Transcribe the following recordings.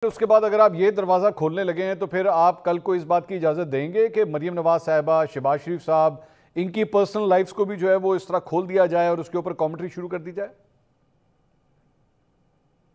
उसके बाद अगर आप ये दरवाज़ा खोलने लगे हैं तो फिर आप कल को इस बात की इजाज़त देंगे कि मरियम नवाज साहिबा, शहबाज शरीफ साहब, इनकी पर्सनल लाइफ्स को भी जो है वो इस तरह खोल दिया जाए और उसके ऊपर कमेंट्री शुरू कर दी जाए?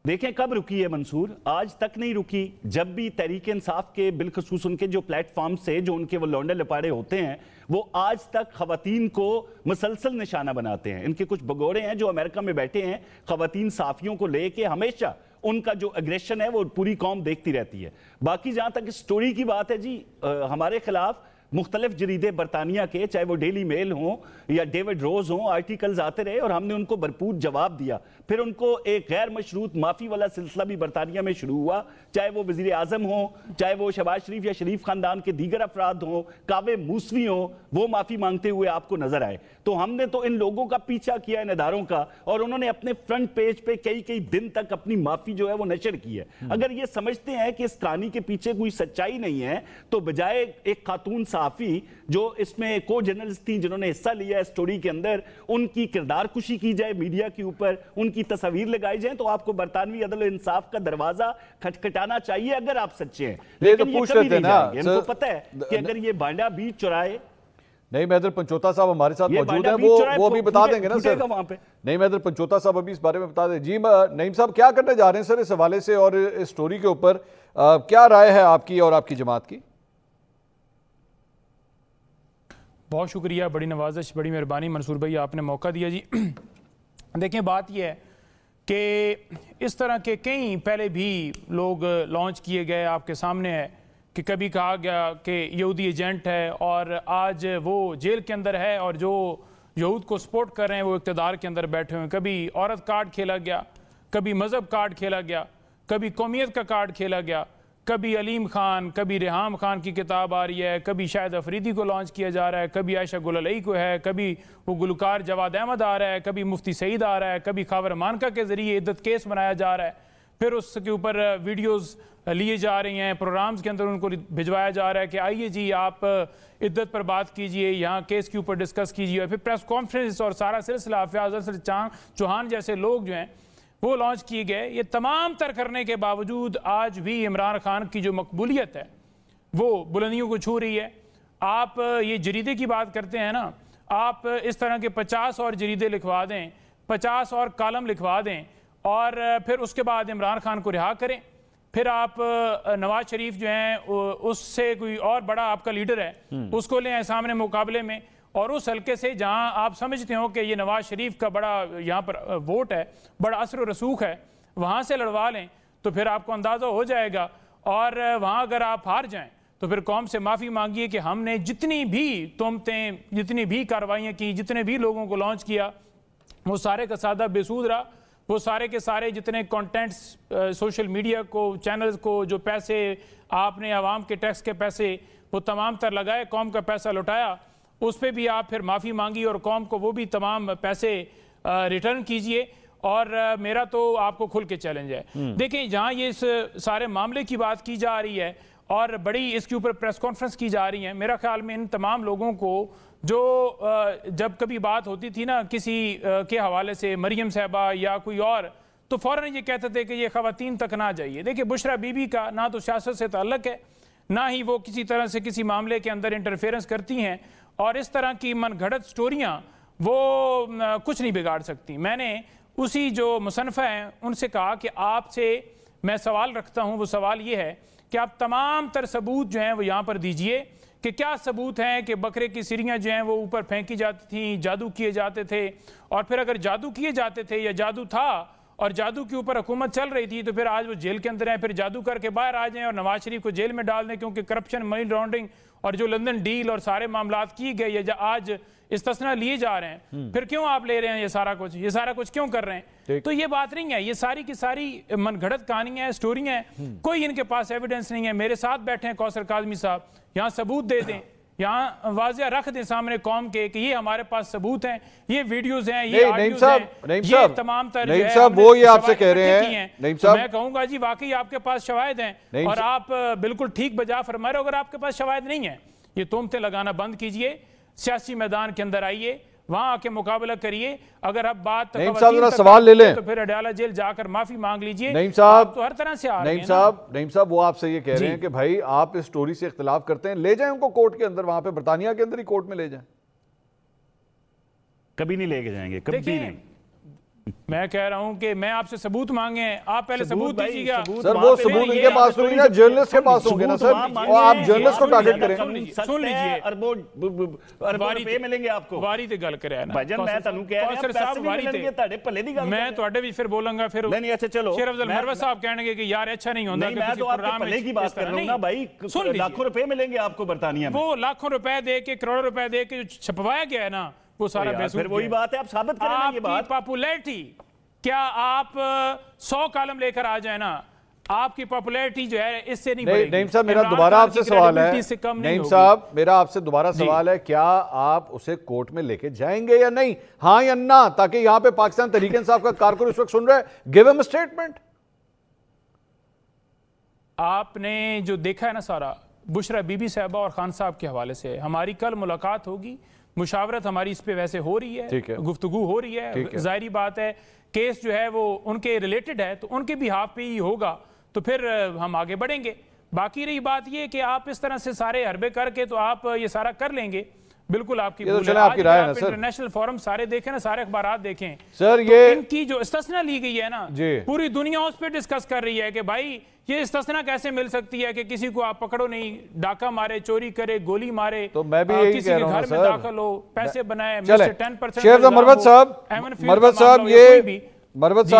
देखें कब रुकी है मंसूर, आज तक नहीं रुकी। जब भी तहरीक इंसाफ के बिलखसूस उनके जो प्लेटफॉर्म से जो उनके वो लौंडे लपाड़े होते हैं वो आज तक खवातीन को मुसलसल निशाना बनाते हैं। इनके कुछ भगोड़े हैं जो अमेरिका में बैठे हैं, खवातीन साफियों को लेके हमेशा उनका जो एग्रेशन है वो पूरी कौम देखती रहती है। बाकी जहां तक स्टोरी की बात है जी, हमारे खिलाफ मुख्तलिफ जरीदे बरतानिया के, चाहे वो डेली मेल हो या डेविड रोज हो, आर्टिकल्स आते रहे और हमने उनको भरपूर जवाब दिया। फिर उनको एक गैर मशरूत माफी वाला सिलसिला भी बरतानिया में शुरू हुआ, चाहे वो वजीर आजम हो, चाहे वो शहबाज शरीफ या शरीफ खानदान के दीगर अफराद हो, कावे मूसवी हो, वो माफी मांगते हुए आपको नजर आए। तो हमने तो इन लोगों का पीछा किया इन इदारों का और उन्होंने अपने फ्रंट पेज पे कई कई दिन तक अपनी माफी जो है वो नशर की है। अगर ये समझते हैं कि इस कहानी के पीछे कोई सच्चाई नहीं है तो बजाय एक खातून साफी जो इसमें को जर्नलिस्ट थी जिन्होंने हिस्सा लिया स्टोरी के अंदर, उनकी किरदार कुशी की जाए मीडिया के ऊपर, उनकी तस्वीर लगाई जाए, तो आपको बरतानवी अदल इंसाफ का दरवाजा खटखटाना चाहिए अगर आप सच्चे हैं। लेकिन ये कभी नहीं जाएंगे। इनको पता है कि अगर ये बांडा बीच चुराए। नहीं, महदर पंचोता साहब हमारे साथ मौजूद हैं, वो भी बता देंगे ना सर वहां पे। नहीं, महदर पंचोता साहब अभी इस बारे में बता दें। जी नईम साहब, क्या करने जा रहे हैं सर इस हवाले से और इस स्टोरी के ऊपर क्या राय है आपकी और आपकी जमात की? बहुत शुक्रिया, बड़ी नवाजिश, बड़ी मेहरबानी मंसूर भाई, आपने मौका दिया जी। देखें, बात यह है कि इस तरह के कई पहले भी लोग लॉन्च किए गए, आपके सामने है कि कभी कहा गया कि यहूदी एजेंट है और आज वो जेल के अंदर है और जो यहूद को सपोर्ट कर रहे हैं वो इक़्तिदार के अंदर बैठे हुए हैं। कभी औरत कार्ड खेला गया, कभी मज़हब कार्ड खेला गया, कभी कौमियत का कार्ड खेला गया, कभी अलीम खान, कभी रेहाम खान की किताब आ रही है, कभी शायद अफरीदी को लॉन्च किया जा रहा है, कभी आयशा गुललई को है, कभी वो गुलकार जवाद अहमद आ रहा है, कभी मुफ्ती सईद आ रहा है, कभी खावर मानका के ज़रिए इद्दत केस बनाया जा रहा है, फिर उसके ऊपर वीडियोज़ लिए जा रही हैं, प्रोग्राम्स के अंदर उनको भिजवाया जा रहा है कि आइए जी आप इद्दत पर बात कीजिए, यहाँ केस के ऊपर डिस्कस कीजिए, फिर प्रेस कॉन्फ्रेंस और सारा सिलसिला। फयाज़ चौहान जैसे लोग जो हैं वो लॉन्च किए गए। ये तमाम तर करने के बावजूद आज भी इमरान खान की जो मकबूलियत है वो बुलंदियों को छू रही है। आप ये जरीदे की बात करते हैं ना, आप इस तरह के 50 और जरीदे लिखवा दें, 50 और कॉलम लिखवा दें और फिर उसके बाद इमरान खान को रिहा करें, फिर आप नवाज शरीफ जो हैं उससे कोई और बड़ा आपका लीडर है उसको ले आए सामने मुकाबले में, और उस हल्के से जहां आप समझते हो कि ये नवाज शरीफ का बड़ा यहाँ पर वोट है, बड़ा असर और रसूख है, वहां से लड़वा लें तो फिर आपको अंदाजा हो जाएगा। और वहां अगर आप हार जाएं तो फिर कौम से माफ़ी मांगिए कि हमने जितनी भी तोहमतें, जितनी भी कार्रवाइयाँ की, जितने भी लोगों को लॉन्च किया, वो सारे का सादा बेसूद रहा। वो सारे के सारे जितने कंटेंट्स सोशल मीडिया को, चैनल्स को, जो पैसे आपने आवाम के टैक्स के पैसे वो तमाम तर लगाए, कौम का पैसा लुटाया, उस पर भी आप फिर माफ़ी मांगी और कौम को वो भी तमाम पैसे रिटर्न कीजिए। और मेरा तो आपको खुल के चैलेंज है। देखें, जहाँ ये इस सारे मामले की बात की जा रही है और बड़ी इसके ऊपर प्रेस कॉन्फ्रेंस की जा रही है, मेरा ख्याल में इन तमाम लोगों को जो जब कभी बात होती थी ना किसी के हवाले से, मरियम साहबा या कोई और, तो फ़ौरन ये कहते थे कि ये ख़वातीन तक ना जाइए। देखिए, बुशरा बीबी का ना तो सियासत से ताल्लुक़ है, ना ही वो किसी तरह से किसी मामले के अंदर इंटरफेरेंस करती हैं, और इस तरह की मनगढ़ंत स्टोरियाँ वो कुछ नहीं बिगाड़ सकती। मैंने उसी जो मुसन्फ़ा हैं उनसे कहा कि आपसे मैं सवाल रखता हूँ, वो सवाल ये है कि आप तमाम तर सबूत जो हैं वो यहाँ पर दीजिए कि क्या सबूत हैं कि बकरे की सिरियाँ जो हैं वो ऊपर फेंकी जाती थीं, जादू किए जाते थे, और फिर अगर जादू किए जाते थे या जादू था और जादू के ऊपर हुकूमत चल रही थी तो फिर आज वो जेल के अंदर हैं, फिर जादू करके बाहर आ जाएं और नवाज शरीफ को जेल में डाल दें, क्योंकि करप्शन, मनी लॉन्ड्रिंग और जो लंदन डील और सारे मामलात किए गए या आज इस्तिस्ना लिए जा रहे हैं, फिर क्यों आप ले रहे हैं ये सारा कुछ क्यों कर रहे हैं? तो ये बात नहीं है, ये सारी की सारी मनगढ़ंत कहानियां हैं, स्टोरियां हैं, कोई इनके पास एविडेंस नहीं है। मेरे साथ बैठे हैं कौसर काज़मी साहब, यहाँ सबूत दे दें, यहाँ वाज़िया रख दें सामने कौम के कि ये हमारे पास सबूत हैं, ये वीडियोस हैं, ये ऑडियोज हैं, ये तमाम तरह वो ये आपसे कह रहे हैं। मैं कहूंगा जी वाकई आपके पास शवाहिद हैं और आप बिल्कुल ठीक बजा फरमा रहे हो। अगर आपके पास शवाहिद नहीं है, ये तोहमतें लगाना बंद कीजिए, सियासी मैदान के अंदर आइए, वहां आके मुकाबला करिए। अगर अब बात नईम साहब जरा सवाल ले लें तो फिर अडयाला जेल जाकर माफी मांग लीजिए। नईम साहब तो हर तरह से नईम साहब वो आपसे ये कह रहे हैं कि भाई आप इस स्टोरी से इख्तिलाफ करते हैं, ले जाएं उनको कोर्ट के अंदर, वहां पे बरतानिया के अंदर ही कोर्ट में ले जाएं। कभी नहीं लेके जाएंगे, कभी नहीं। मैं कह रहा हूं कि मैं आपसे सबूत मांगे हैं, आप पहले सबूत दीजिएगा। सर वो सबूत इनके पास होंगे ना, जर्नलिस्ट के पास होंगे ना सर, और आप जर्नलिस्ट को टारगेट करें। सुन लीजिए, अरबों रुपए मिलेंगे आपको। वारी ते गल करे ना भाईजान, मैं ਤੁਹਾਨੂੰ ਕਹਿ ਰਿਹਾ ਪੈਸੇ ਵੀ ਮਿਲਣਗੇ ਤੁਹਾਡੇ ਭੱਲੇ ਦੀ ਗੱਲ। मैं ਤੁਹਾਡੇ ਵੀ ਫਿਰ ਬੋਲਾਂਗਾ। ਫਿਰ नहीं अच्छा चलो, शेर अफजल मरवत साहब कहणगे कि यार अच्छा नहीं होता कि मैं तो आपके भले की बात कर रहा हूं ना भाई। लाखों रुपए मिलेंगे आपको बरतानिया में। वो लाखों रुपए दे के, करोड़ों रुपए दे के जो छपवाया गया है ना, वो सारा बेसूद। फिर वही बात है, आप साबित करें ना ये बात। पॉपुलैरिटी, क्या आप 100 कॉलम लेकर आ जाए ना, आपकी पॉपुलैरिटी जो है इससे नहीं बढ़ेगी। नईम साहब मेरा दोबारा आपसे सवाल है, नईम साहब मेरा आपसे दोबारा सवाल है, क्या आप उसे कोर्ट में लेके जाएंगे या नहीं, हाँ या ना, ताकि यहां पे पाकिस्तान तहरीक इंसाफ का कारकुन इस वक्त सुन रहा है, गिव हिम अ स्टेटमेंट। आपने जो देखा है ना सारा, बुशरा बीबी साहबा और खान साहब के हवाले से हमारी कल मुलाकात होगी, मुशावरत हमारी इस पे वैसे हो रही है, गुफ्तगू हो रही है, जाहिर बात है केस जो है वो उनके रिलेटेड है तो उनके भी हाफ पे ही होगा, तो फिर हम आगे बढ़ेंगे। बाकी रही बात ये कि आप इस तरह से सारे हरबे करके तो आप ये सारा कर लेंगे, बिल्कुल आपकी भूल है। आपकी राय है ना सर, इंटरनेशनल फोरम सारे देखें ना, सारे अखबार देखें सर, तो ये इनकी जो इस्तिस्ना ली गई है ना, पूरी दुनिया उस पर डिस्कस कर रही है कि भाई ये इस्तिस्ना कैसे मिल सकती है कि किसी को आप पकड़ो नहीं, डाका मारे, चोरी करे, गोली मारे, तो मैं भी यही किसी कह के रहा हूं घर में दाखिल हो, पैसे बनाए, 10% मरवत साहब, ये मरवत साहब